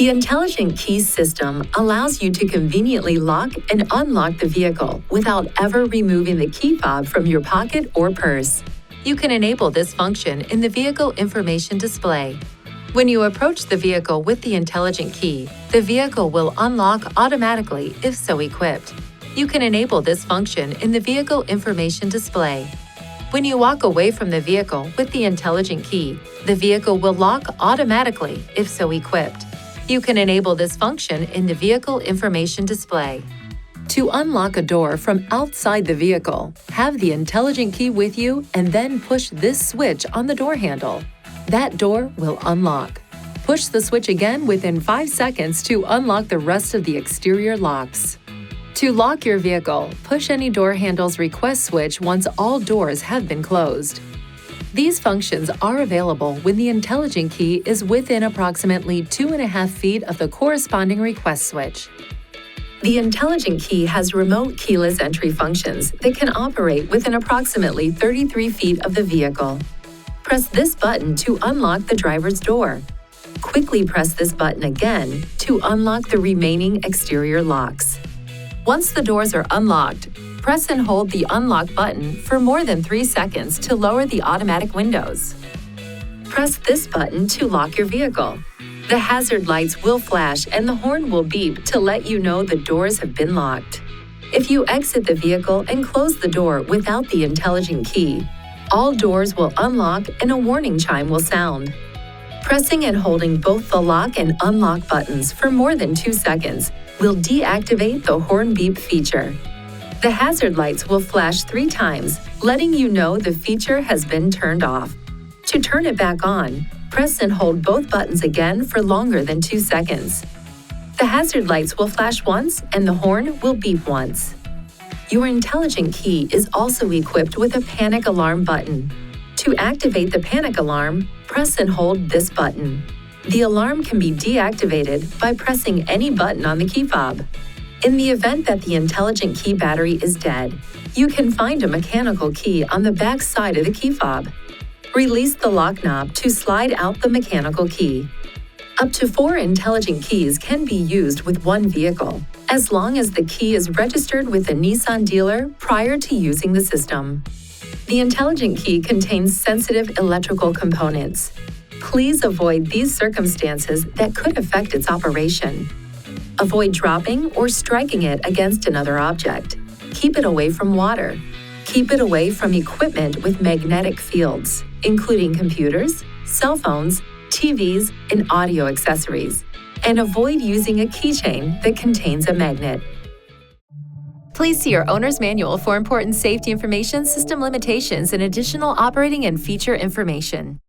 The intelligent key system allows you to conveniently lock and unlock the vehicle without ever removing the key fob from your pocket or purse. You can enable this function in the vehicle information display. When you approach the vehicle with the intelligent key, the vehicle will unlock automatically if so equipped. You can enable this function in the vehicle information display. When you walk away from the vehicle with the intelligent key, the vehicle will lock automatically if so equipped. You can enable this function in the vehicle information display. To unlock a door from outside the vehicle, have the intelligent key with you and then push this switch on the door handle. That door will unlock. Push the switch again within 5 seconds to unlock the rest of the exterior locks. To lock your vehicle, push any door handle's request switch once all doors have been closed. These functions are available when the intelligent key is within approximately 2.5 feet of the corresponding request switch. The intelligent key has remote keyless entry functions that can operate within approximately 33 feet of the vehicle. Press this button to unlock the driver's door. Quickly press this button again to unlock the remaining exterior locks. Once the doors are unlocked, press and hold the unlock button for more than 3 seconds to lower the automatic windows. Press this button to lock your vehicle. The hazard lights will flash and the horn will beep to let you know the doors have been locked. If you exit the vehicle and close the door without the intelligent key, all doors will unlock and a warning chime will sound. Pressing and holding both the lock and unlock buttons for more than 2 seconds will deactivate the horn beep feature. The hazard lights will flash 3 times, letting you know the feature has been turned off. To turn it back on, press and hold both buttons again for longer than 2 seconds. The hazard lights will flash once and the horn will beep once. Your intelligent key is also equipped with a panic alarm button. To activate the panic alarm, press and hold this button. The alarm can be deactivated by pressing any button on the key fob. In the event that the intelligent key battery is dead, you can find a mechanical key on the back side of the key fob. Release the lock knob to slide out the mechanical key. Up to 4 intelligent keys can be used with one vehicle, as long as the key is registered with a Nissan dealer prior to using the system. The intelligent key contains sensitive electrical components. Please avoid these circumstances that could affect its operation. Avoid dropping or striking it against another object. Keep it away from water. Keep it away from equipment with magnetic fields, including computers, cell phones, TVs, and audio accessories. And avoid using a keychain that contains a magnet. Please see your owner's manual for important safety information, system limitations, and additional operating and feature information.